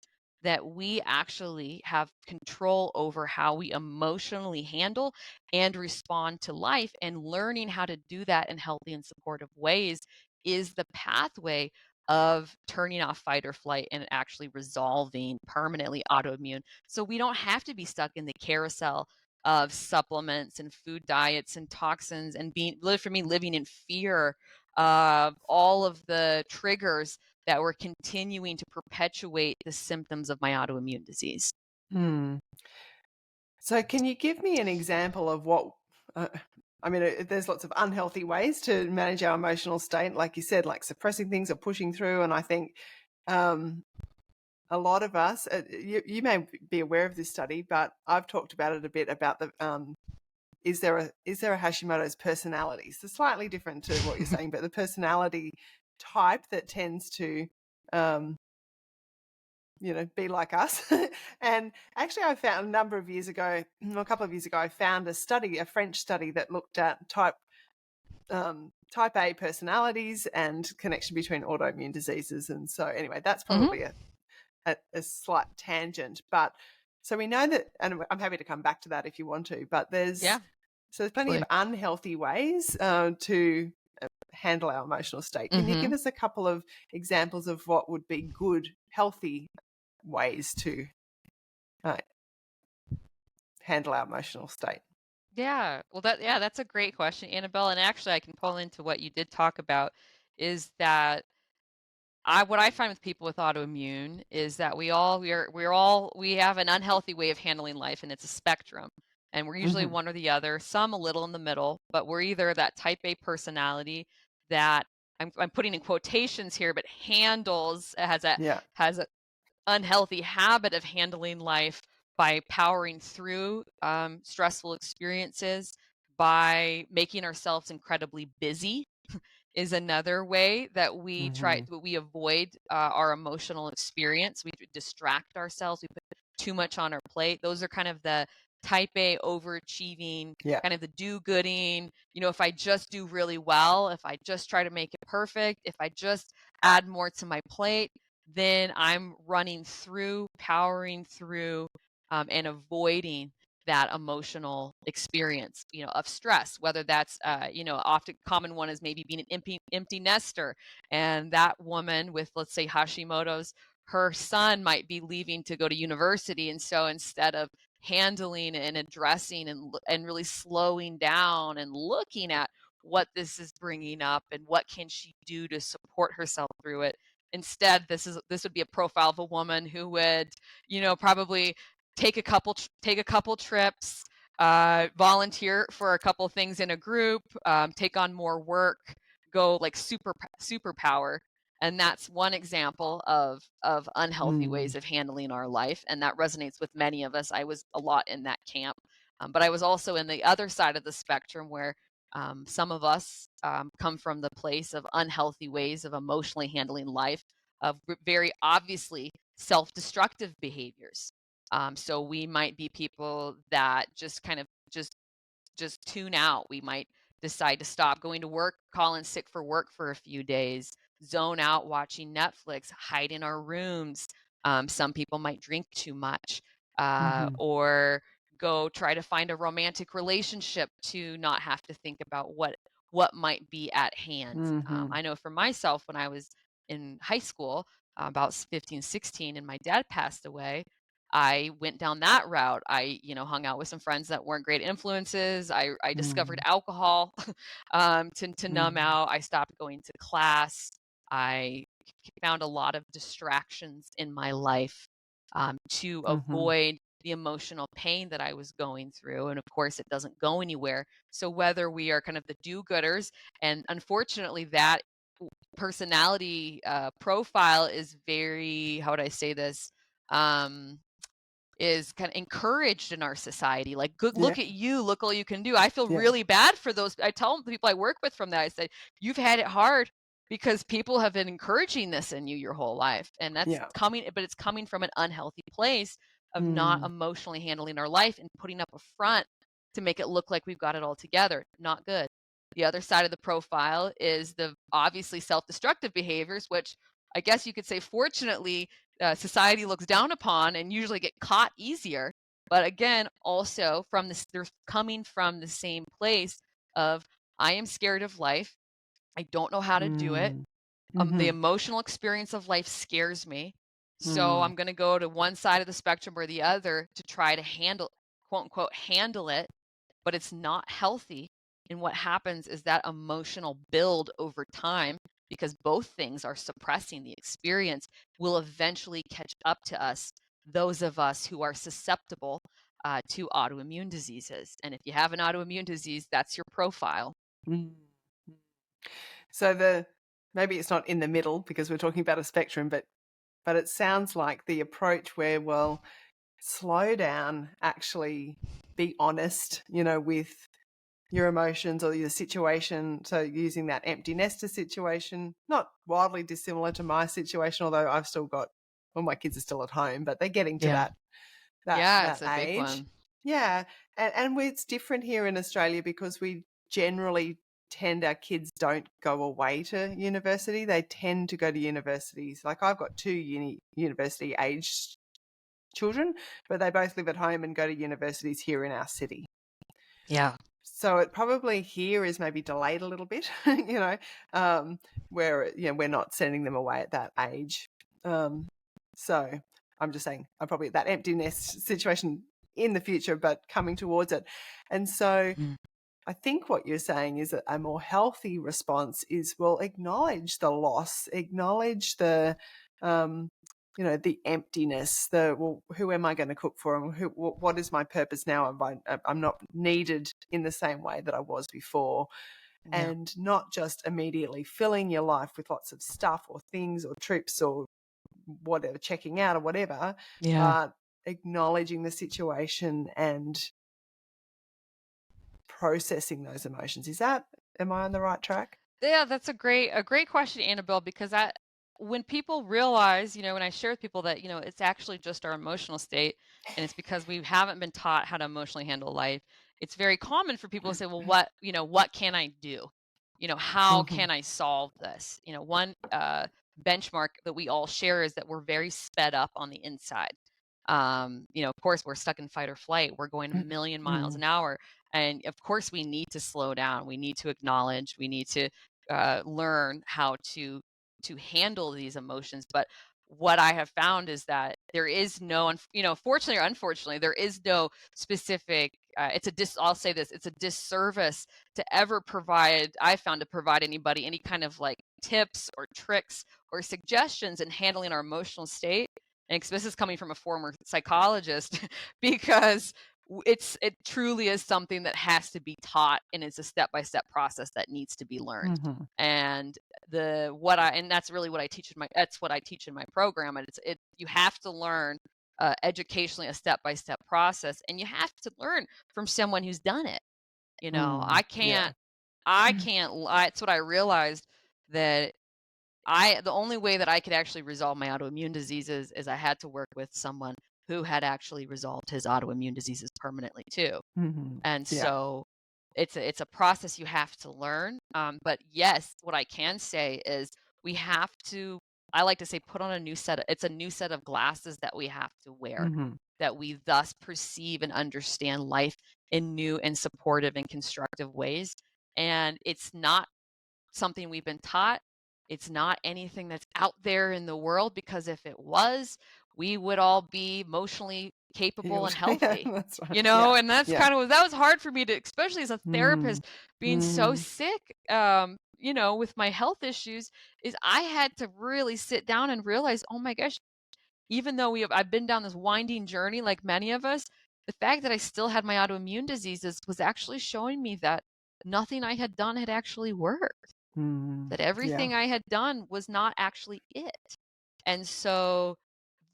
that we actually have control over how we emotionally handle and respond to life. And learning how to do that in healthy and supportive ways is the pathway of turning off fight or flight and actually resolving permanently autoimmune. So we don't have to be stuck in the carousel of supplements and food diets and toxins, and for me, living in fear of all of the triggers that were continuing to perpetuate the symptoms of my autoimmune disease. Mm. So can you give me an example of what uh, I mean, there's lots of unhealthy ways to manage our emotional state, like you said, like suppressing things or pushing through. And I think um, a lot of us, you may be aware of this study, but I've talked about it a bit about the is there a Hashimoto's personality? So slightly different to what you're saying, but the personality type that tends to um, be like us. And actually, I found a number of years ago, a couple of years ago, I found a French study that looked at type A personalities and connection between autoimmune diseases. And so, anyway, that's Hmm. probably a slight tangent. But so we know that, and I'm happy to come back to that if you want to. But Yeah, there's plenty of absolutely. unhealthy ways to handle our emotional state. Can you Hmm. give us a couple of examples of what would be good, healthy ways to uh, handle our emotional state? Yeah. Well, that's a great question, Annabelle. And actually, I can pull into what you did talk about, is that what I find with people with autoimmune is that we have an unhealthy way of handling life, and it's a spectrum. And we're usually Hmm. one or the other, some a little in the middle, but we're either that type A personality that, I'm putting in quotations here, but Yeah. has a unhealthy habit of handling life by powering through stressful experiences, by making ourselves incredibly busy, is another way that Hmm. we avoid our emotional experience. We distract ourselves. We put too much on our plate. Those are kind of the type A overachieving, Yeah. kind of the do-gooding. If I just do really well, if I just try to make it perfect, if I just add more to my plate, then I'm running through, powering through, and avoiding that emotional experience, of stress, whether that's, often common one is maybe being an empty nester. And that woman with, let's say, Hashimoto's, her son might be leaving to go to university. And so instead of handling and addressing and really slowing down and looking at what this is bringing up and what can she do to support herself through it. Instead, this would be a profile of a woman who would, probably take a couple trips, volunteer for a couple things in a group, take on more work, go like superpower. And that's one example of unhealthy ways of handling our life, and that resonates with many of us. I was a lot in that camp, but I was also in the other side of the spectrum where some of us come from the place of unhealthy ways of emotionally handling life, of very obviously self-destructive behaviors. So we might be people that just kind of just tune out. We might decide to stop going to work, call in sick for work for a few days, zone out watching Netflix, hide in our rooms. Some people might drink too much, or go try to find a romantic relationship to not have to think about what might be at hand. I know for myself, when I was in high school, about 15, 16, and my dad passed away, I went down that route. I, hung out with some friends that weren't great influences. I discovered alcohol to numb out. I stopped going to class. I found a lot of distractions in my life to avoid the emotional pain that I was going through. And of course, it doesn't go anywhere. So whether we are kind of the do-gooders, and unfortunately, that personality profile is very, how would I say this? Is kind of encouraged in our society. Like, good, look at you, look all you can do. I feel really bad for those. I tell the people I work with from that, I say, you've had it hard because people have been encouraging this in you your whole life. And that's coming, but it's coming from an unhealthy place of not emotionally handling our life and putting up a front to make it look like we've got it all together. Not good. The other side of the profile is the obviously self-destructive behaviors, which I guess you could say, fortunately, society looks down upon and usually get caught easier. But again, also from this, they're coming from the same place of, I am scared of life. I don't know how to do it. The emotional experience of life scares me. So I'm going to go to one side of the spectrum or the other to try to handle, quote unquote, handle it, but it's not healthy. And what happens is that emotional build over time, because both things are suppressing the experience, will eventually catch up to us, those of us who are susceptible to autoimmune diseases. And if you have an autoimmune disease, that's your profile. So maybe it's not in the middle because we're talking about a spectrum, but it sounds like the approach where, well, slow down, actually be honest, with your emotions or your situation. So using that empty nester situation, not wildly dissimilar to my situation, although I've still got, well, my kids are still at home, but they're getting to that it's a age. big one. Yeah. And it's different here in Australia because we generally our kids don't go away to university. They tend to go to universities. Like, I've got two university aged children, but they both live at home and go to universities here in our city. Yeah. So it probably here is maybe delayed a little bit, where, we're not sending them away at that age. So I'm just saying, I'm probably at that empty nest situation in the future, but coming towards it. And so I think what you're saying is that a more healthy response is, well, acknowledge the loss, acknowledge the, the emptiness, who am I going to cook for? And what is my purpose now? I'm not needed in the same way that I was before. Yeah. And not just immediately filling your life with lots of stuff or things or trips or whatever, checking out or whatever, but acknowledging the situation and processing those emotions. Am I on the right track? Yeah, that's a great question, Annabelle, because when people realize, when I share with people that, it's actually just our emotional state, and it's because we haven't been taught how to emotionally handle life, it's very common for people to say, well, what can I do? How can I solve this? One benchmark that we all share is that we're very sped up on the inside. Of course, we're stuck in fight or flight. We're going a million miles an hour. And of course, we need to slow down. We need to acknowledge. We need to learn how to handle these emotions. But what I have found is that there is no, fortunately or unfortunately, there is no specific, I'll say this, it's a disservice to ever provide, I found, to provide anybody any kind of like tips or tricks or suggestions in handling our emotional state. And this is coming from a former psychologist because it truly is something that has to be taught, and it's a step-by-step process that needs to be learned. Mm-hmm. And that's really what I teach in my program. And you have to learn educationally a step-by-step process, and you have to learn from someone who's done it. I can't, it's what I realized, that the only way that I could actually resolve my autoimmune diseases is I had to work with someone who had actually resolved his autoimmune diseases permanently too. Mm-hmm. And Yeah. so it's a process you have to learn. But yes, what I can say is we have to, I like to say, put on a new set of glasses that we have to wear, Mm-hmm. that we thus perceive and understand life in new and supportive and constructive ways. And it's not something we've been taught. It's not anything that's out there in the world, because if it was, we would all be emotionally capable and healthy. Yeah, that's right. Yeah. And that's Yeah. that was hard for me to, especially as a therapist, being so sick, with my health issues, is I had to really sit down and realize, oh my gosh, even though I've been down this winding journey like many of us, the fact that I still had my autoimmune diseases was actually showing me that nothing I had done had actually worked. That Yeah. everything I had done was not actually it. And so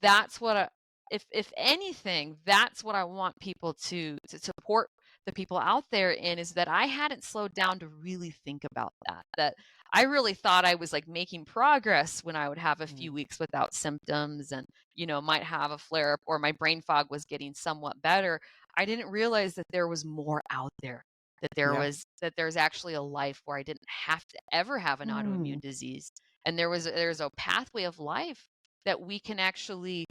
that's what if anything, that's what I want people to support the people out there in, is that I hadn't slowed down to really think about that I really thought I was like making progress when I would have a few weeks without symptoms, and might have a flare up, or my brain fog was getting somewhat better. I didn't realize that there was more out there, that there's actually a life where I didn't have to ever have an autoimmune disease, and there's a pathway of life that we can actually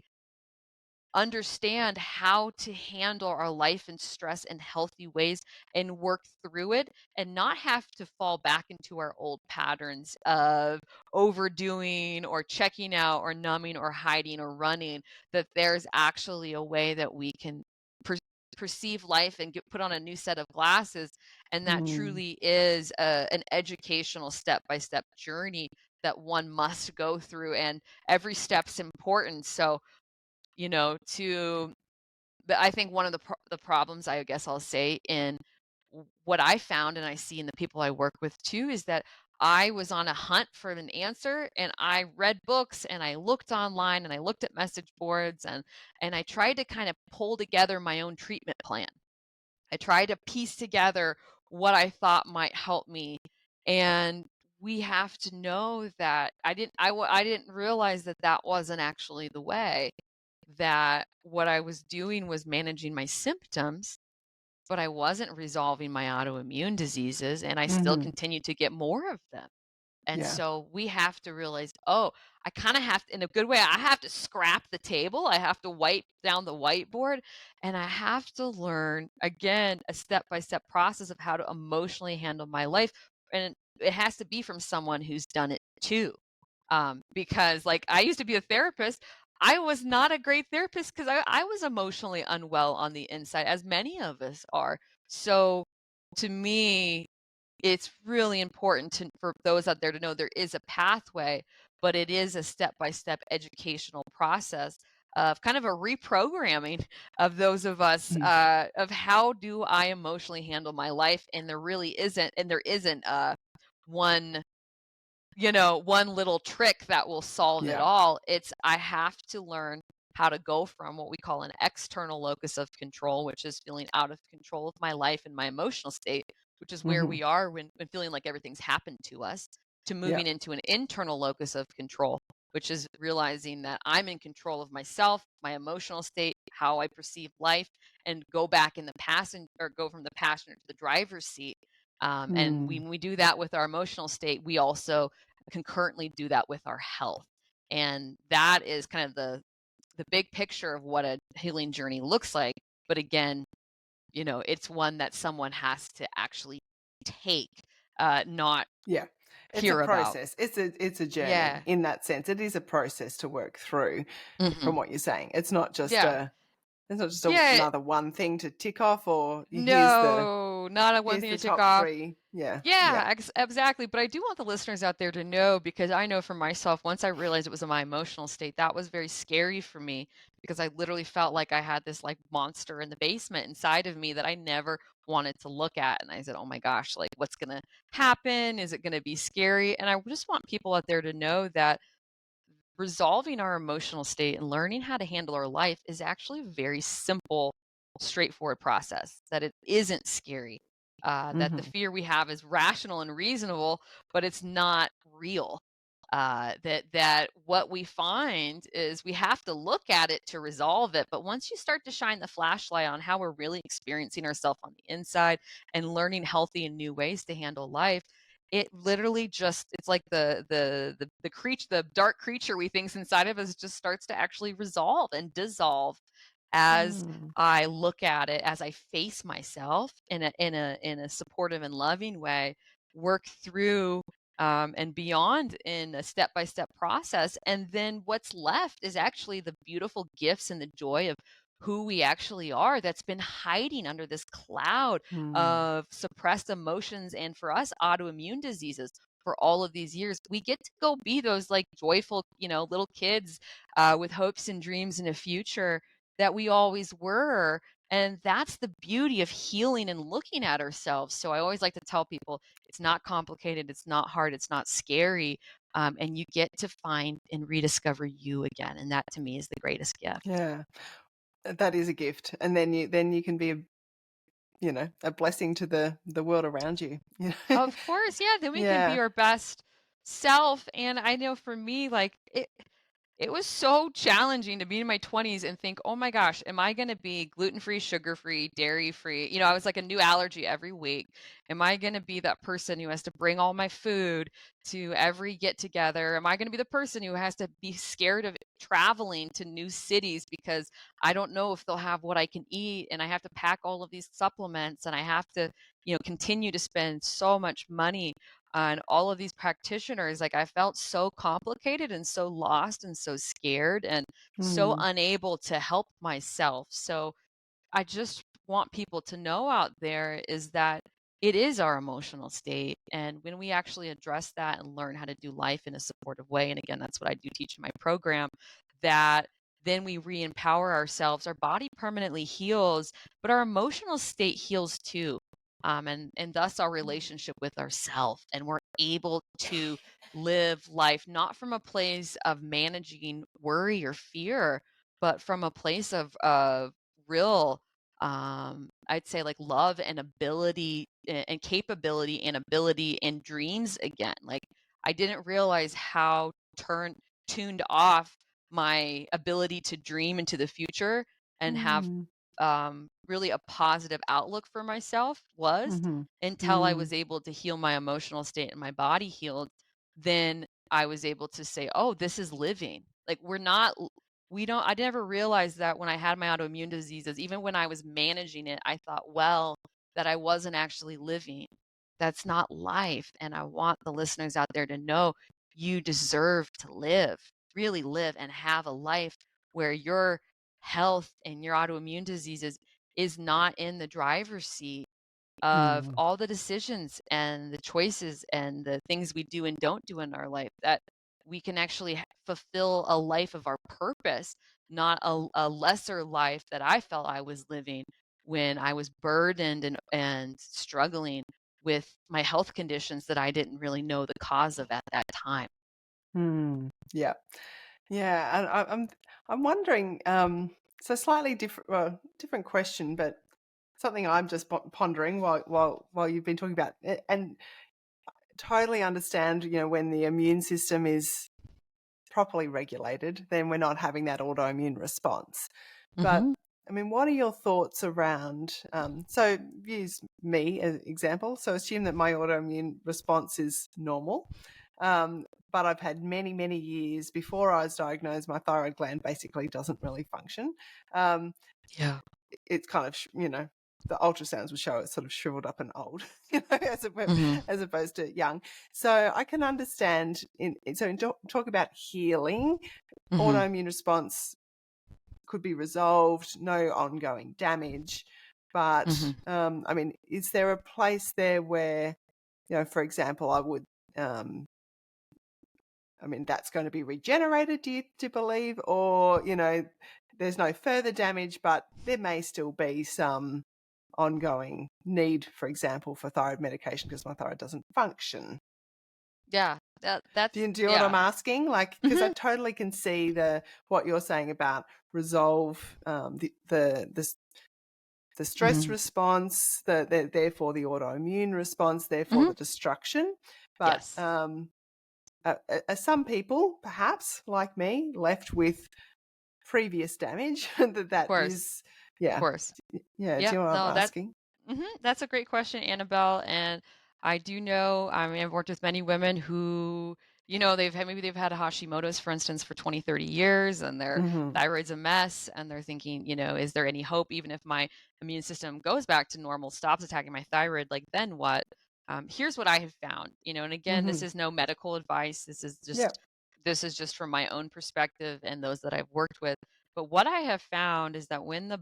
understand how to handle our life and stress in healthy ways and work through it, and not have to fall back into our old patterns of overdoing or checking out or numbing or hiding or running. That there's actually a way that we can perceive life and put on a new set of glasses, and that truly is an educational step-by-step journey that one must go through, and every step's important. So I think one of the problems, I guess I'll say, in what I found and I see in the people I work with too, is that I was on a hunt for an answer, and I read books, and I looked online, and I looked at message boards, and I tried to kind of pull together my own treatment plan. I tried to piece together what I thought might help me. And we have to know that I didn't realize that that wasn't actually the way. That what I was doing was managing my symptoms, but I wasn't resolving my autoimmune diseases, and I still continued to get more of them. And Yeah. so we have to realize, oh, I kind of have to, in a good way, I have to scrap the table. I have to wipe down the whiteboard, and I have to learn, again, a step-by-step process of how to emotionally handle my life. And it has to be from someone who's done it too. Because like I used to be a therapist. I was not a great therapist because I was emotionally unwell on the inside, as many of us are. So to me, it's really important for those out there to know there is a pathway, but it is a step-by-step educational process of kind of a reprogramming of those of us, of how do I emotionally handle my life. And there isn't one one little trick that will solve it all. It's I have to learn how to go from what we call an external locus of control, which is feeling out of control of my life and my emotional state, which is where we are when feeling like everything's happened to us, to moving into an internal locus of control, which is realizing that I'm in control of myself, my emotional state, how I perceive life, and go back in the passenger, or go from the passenger to the driver's seat. And when we do that with our emotional state, we also concurrently do that with our health. And that is kind of the big picture of what a healing journey looks like. But again, it's one that someone has to actually take, not It's a hear about. process. It's a journey Yeah. in that sense. It is a process to work through, from Hmm. what you're saying. Yeah. It's not just Yeah. another one thing to tick off, or No, not a one here's thing the to tick top off. three. Yeah. Yeah, Yeah. exactly. But I do want the listeners out there to know, because I know for myself, once I realized it was in my emotional state, that was very scary for me, because I literally felt like I had this like monster in the basement inside of me that I never wanted to look at. And I said, oh my gosh, like what's going to happen? Is it going to be scary? And I just want people out there to know that resolving our emotional state and learning how to handle our life is actually a very simple, straightforward process, that it isn't scary, that the Hmm. fear we have is rational and reasonable, but it's not real. That what we find is we have to look at it to resolve it. But once you start to shine the flashlight on how we're really experiencing ourselves on the inside and learning healthy and new ways to handle life, it literally just, it's like the creature, the dark creature we think's inside of us just starts to actually resolve and dissolve as Mm. I look at it, as I face myself in a supportive and loving way, work through and beyond in a step-by-step process. And then what's left is actually the beautiful gifts and the joy of who we actually are, that's been hiding under this cloud Mm. of suppressed emotions, and for us, autoimmune diseases. For all of these years, we get to go be those like joyful, little kids with hopes and dreams and a future that we always were. And that's the beauty of healing and looking at ourselves. So I always like to tell people, it's not complicated, it's not hard, it's not scary. And you get to find and rediscover you again. And that to me is the greatest gift. Yeah. That is a gift. And then you can be a blessing to the world around you. Of course, yeah, then we can Yeah. be our best self. And I know for me, like it was so challenging to be in my 20s and think, "Oh my gosh, am I gonna be gluten-free, sugar-free, dairy-free?" I was like a new allergy every week. Am I gonna be that person who has to bring all my food to every get together? Am I gonna be the person who has to be scared of traveling to new cities because I don't know if they'll have what I can eat, and I have to pack all of these supplements, and I have to, continue to spend so much money on all of these practitioners? Like, I felt so complicated and so lost and so scared and so Mm. unable to help myself. So I just want people to know out there is that it is our emotional state. And when we actually address that and learn how to do life in a supportive way, and again, that's what I do teach in my program, that then we re-empower ourselves, our body permanently heals, but our emotional state heals too. And thus our relationship with ourself. And we're able to live life not from a place of managing worry or fear, but from a place of real, I'd say like love and ability and capability and ability and dreams again. Like, I didn't realize how tuned off my ability to dream into the future and have Mm. really a positive outlook for myself was, Mhm. until I Mm. was able to heal my emotional state and my body healed. Then I was able to say, oh, this is living. Like, we don't, I never realized that when I had my autoimmune diseases, even when I was managing it, I thought, well, that I wasn't actually living. That's not life. And I want the listeners out there to know, you deserve to live, really live, and have a life where your health and your autoimmune diseases is not in the driver's seat of Mm. all the decisions and the choices and the things we do and don't do in our life, that we can actually fulfill a life of our purpose, not a lesser life that I felt I was living when I was burdened and struggling with my health conditions that I didn't really know the cause of at that time. Mm. Yeah. Yeah. And I'm wondering. So slightly different, well, different question, but something I'm just pondering while you've been talking about it, and totally understand. When the immune system is properly regulated, then we're not having that autoimmune response. But Hmm. I mean, what are your thoughts around? So use me as example. So assume that my autoimmune response is normal, but I've had many, many years before I was diagnosed. My thyroid gland basically doesn't really function. Um, Yeah. it's kind of the ultrasounds will show it's sort of shriveled up and old, Hmm. as opposed to young. So I can understand talk about healing, Hmm. autoimmune response could be resolved, no ongoing damage. But Hmm. I mean, is there a place there where, for example, I would, I mean, that's going to be regenerated, do you to believe, or, there's no further damage, but there may still be some ongoing need, for example, for thyroid medication because my thyroid doesn't function. Yeah, Do that's you, do you know what I'm yeah. asking? Like, because I Hmm. totally can see what you're saying about resolve the stress Hmm. response, therefore the autoimmune response, therefore Hmm. the destruction. But Yes, are some people, perhaps like me, left with previous damage of that course, is, of yeah, course. yeah. Do Yep. you know what I'm No, that asking? that's a great question, Annabelle. And I do know, I mean, I've worked with many women who, maybe they've had Hashimoto's, for instance, for 20, 30 years, and their Mm-hmm. thyroid's a mess, and they're thinking, is there any hope, even if my immune system goes back to normal, stops attacking my thyroid, like then what? Here's what I have found, and again, this Mm-hmm. is no medical advice. Yep. This is just from my own perspective and those that I've worked with. But what I have found is that when the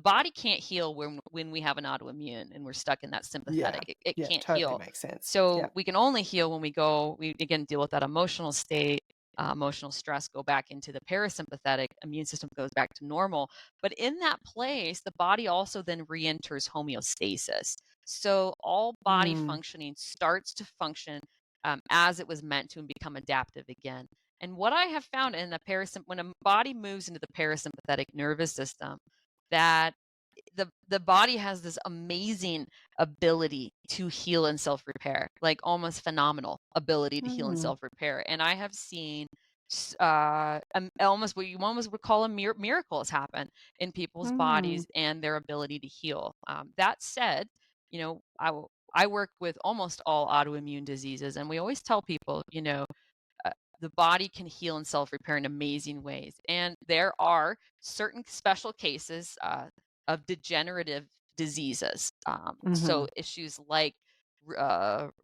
body can't heal when we have an autoimmune and we're stuck in that Yeah. sympathetic. It Yeah. can't Totally heal. makes sense. So Yep. we can only heal when we again deal with that emotional state, emotional stress, go back into the parasympathetic, immune system goes back to normal. But in that place, the body also then re-enters homeostasis. So all body Mm. functioning starts to function as it was meant to and become adaptive again. And what I have found in when a body moves into the parasympathetic nervous system, that the body has this amazing ability to heal and self-repair, like almost phenomenal ability to heal and Mm. self-repair. And I have seen almost what you almost would call miracles happen in people's Mm. bodies and their ability to heal. That said, I work with almost all autoimmune diseases, and we always tell people, uh, the body can heal and self-repair in amazing ways. And there are certain special cases of degenerative diseases. Mm-hmm. So issues like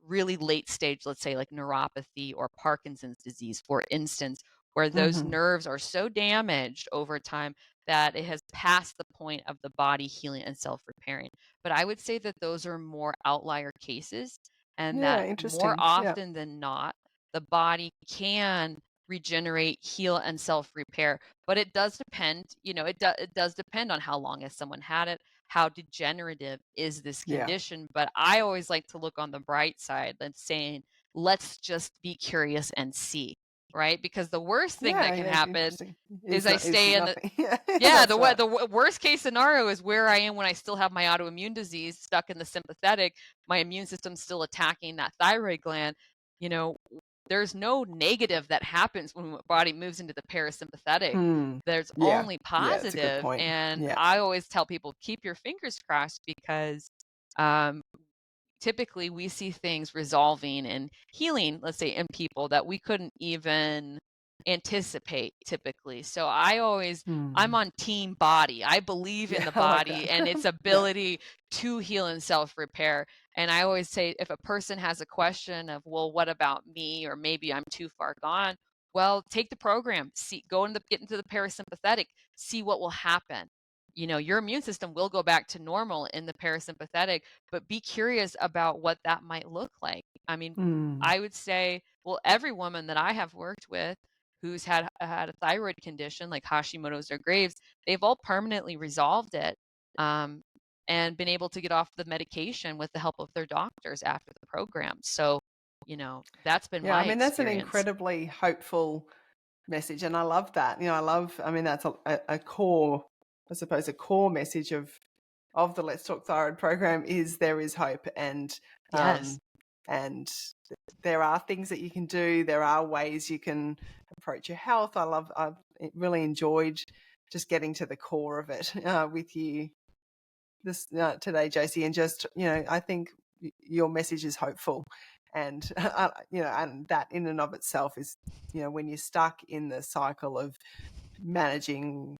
really late stage, let's say like neuropathy or Parkinson's disease, for instance, where those Mm-hmm. nerves are so damaged over time that it has passed the point of the body healing and self-repairing. But I would say that those are more outlier cases, and Yeah. that more Interesting. Yeah. often than not, the body can regenerate, heal, and self-repair. But it does depend, it does depend on how long has someone had it, how degenerative is this Yeah. condition. But I always like to look on the bright side and saying, let's just be curious and see, right? Because the worst thing Yeah. that can Yeah. happen Interesting. is It's I not. It's stay in the nothing. Yeah. yeah, That's right. worst case scenario is where I am when I still have my autoimmune disease stuck in the sympathetic, my immune system's still attacking that thyroid gland. You know, there's no negative that happens when the body moves into the parasympathetic. Hmm. There's Yeah. only Yeah. It's a good positive, point. and Yeah. I always tell people keep your fingers crossed because um, typically we see things resolving and healing, let's say, in people that we couldn't even anticipate typically. So I'm Hmm. on team body. I believe in Yeah. the I like body that. and its Yeah. ability to heal and self-repair. And I always say if a person has a question of, well, what about me? Or maybe I'm too far gone. Well, take the program, get into the parasympathetic, see what will happen. Your immune system will go back to normal in the parasympathetic, but be curious about what that might look like. I mean, Hmm. I would say, well, every woman that I have worked with who's had a thyroid condition like Hashimoto's or Graves, they've all permanently resolved it, um, and been able to get off the medication with the help of their doctors after the program. So, that's been Yeah. I my mean, that's an experience. incredibly hopeful message, and I love that. I mean, that's a core, I suppose, a core message of the Let's Talk Thyroid program is there is hope, Yes. um, and there are things that you can do. There are ways you can approach your health. I've really enjoyed just getting to the core of it with you this today, Josie, and just I think your message is hopeful, and and that in and of itself is when you're stuck in the cycle of managing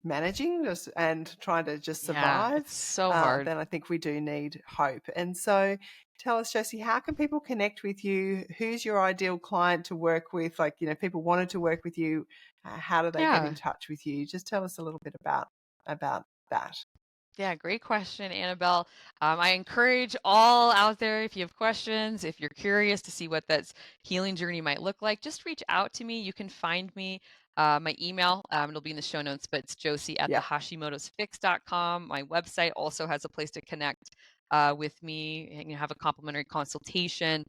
managing and trying to just Yeah, survive, it's so hard. then I think we do need hope. And so tell us, Josie, how can people connect with you? Who's your ideal client to work with? Like, people wanted to work with you. How do they get Yeah. in touch with you? Just tell us a little bit about that. Yeah, great question, Annabelle. I encourage all out there, if you have questions, if you're curious to see what that healing journey might look like, just reach out to me. You can find me, my email, it'll be in the show notes, but it's josie at Yeah. thehashimotosfix.com. My website also has a place to connect with me and have a complimentary consultation.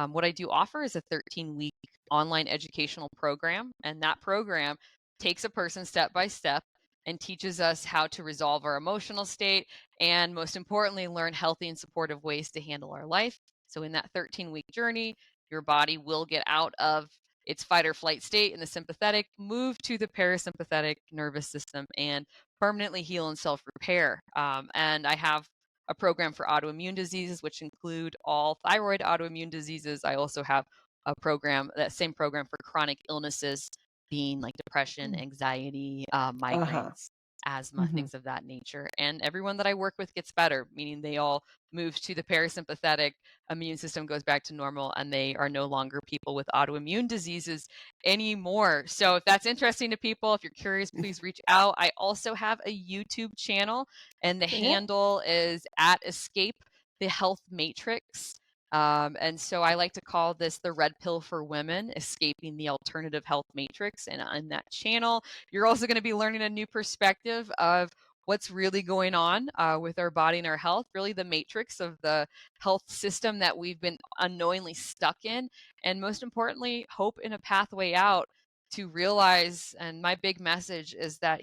What I do offer is a 13-week online educational program, and that program takes a person step by step and teaches us how to resolve our emotional state and, most importantly, learn healthy and supportive ways to handle our life. So in that 13-week journey, your body will get out of its fight or flight state in the sympathetic, move to the parasympathetic nervous system, and permanently heal and self-repair. And I have a program for autoimmune diseases, which include all thyroid autoimmune diseases. I also have that same program for chronic illnesses, being like depression, anxiety, Uh-huh. migraines, asthma, Mm-hmm. things of that nature. And everyone that I work with gets better, meaning they all move to the parasympathetic, immune system goes back to normal, and they are no longer people with autoimmune diseases anymore. So if that's interesting to people, if you're curious, please reach out. I also have a YouTube channel, and the Yeah. handle is at Escape the Health Matrix. And so I like to call this the red pill for women, escaping the alternative health matrix. And on that channel, you're also going to be learning a new perspective of what's really going on with our body and our health, really the matrix of the health system that we've been unknowingly stuck in. And most importantly, hope in a pathway out to realize. And my big message is that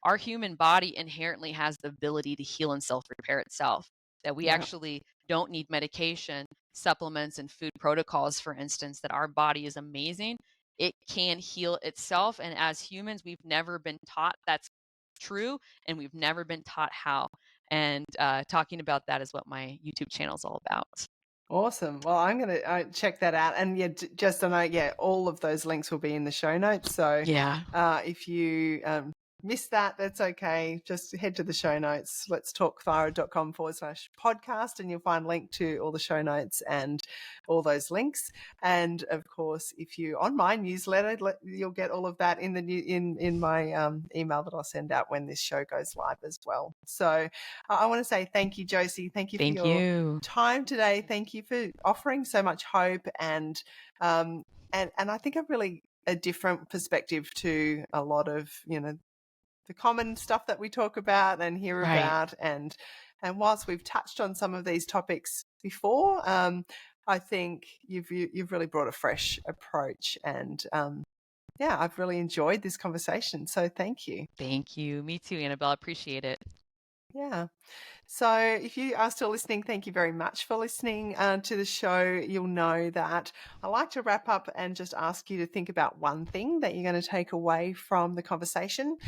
our human body inherently has the ability to heal and self repair itself, that we Yeah. actually don't need medication, supplements, and food protocols, for instance, that our body is amazing. It can heal itself. And as humans, we've never been taught that's true, and we've never been taught how. And talking about that is what my YouTube channel is all about. Awesome. Well, I'm going to check that out. And just to know, all of those links will be in the show notes. So Yeah. if you missed that, that's okay. Just head to the show notes, letstalkthyroid.com/podcast, and you'll find a link to all the show notes and all those links. And of course, if you're on my newsletter, you'll get all of that in the in my email that I'll send out when this show goes live as well. So I want to say thank you, Josie. Thank you for your time today. Thank you for offering so much hope and I think a different perspective to a lot of the common stuff that we talk about and hear about. And whilst we've touched on some of these topics before, I think you've really brought a fresh approach. And I've really enjoyed this conversation. So thank you. Thank you. Me too, Annabelle. Appreciate it. Yeah. So if you are still listening, thank you very much for listening to the show. You'll know that I like to wrap up and just ask you to think about one thing that you're going to take away from the conversation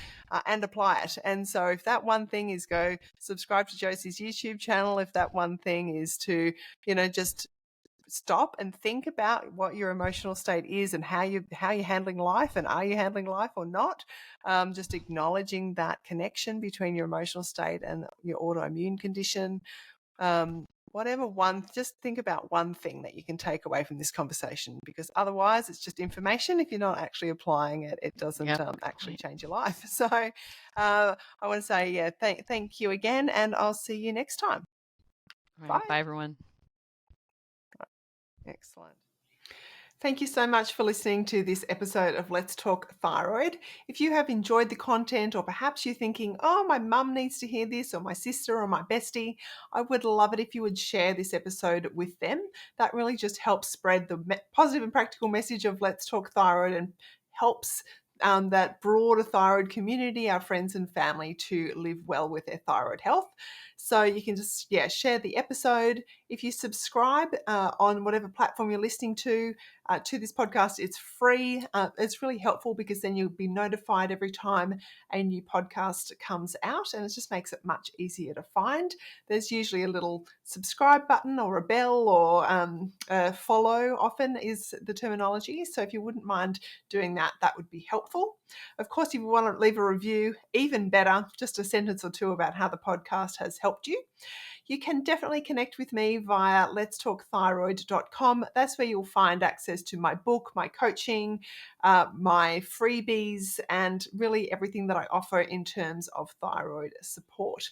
and apply it. And so if that one thing is go subscribe to Josie's YouTube channel, if that one thing is to, just stop and think about what your emotional state is and how you're handling life, and are you handling life or not, just acknowledging that connection between your emotional state and your autoimmune condition, just think about one thing that you can take away from this conversation, because otherwise it's just information. If you're not actually applying it, it doesn't actually change your life. So I want to say thank you again, and I'll see you next time. All right, bye everyone. Excellent. Thank you so much for listening to this episode of Let's Talk Thyroid. If you have enjoyed the content, or perhaps you're thinking, oh, my mum needs to hear this, or my sister, or my bestie, I would love it if you would share this episode with them. That really just helps spread the positive and practical message of Let's Talk Thyroid, and helps that broader thyroid community, our friends and family, to live well with their thyroid health. So you can just share the episode. If you subscribe on whatever platform you're listening to this podcast, it's free. It's really helpful because then you'll be notified every time a new podcast comes out, and it just makes it much easier to find. There's usually a little subscribe button or a bell or follow often is the terminology. So if you wouldn't mind doing that, that would be helpful. Of course, if you want to leave a review, even better, just a sentence or two about how the podcast has helped you. You can definitely connect with me via letstalkthyroid.com. That's where you'll find access to my book, my coaching, my freebies, and really everything that I offer in terms of thyroid support.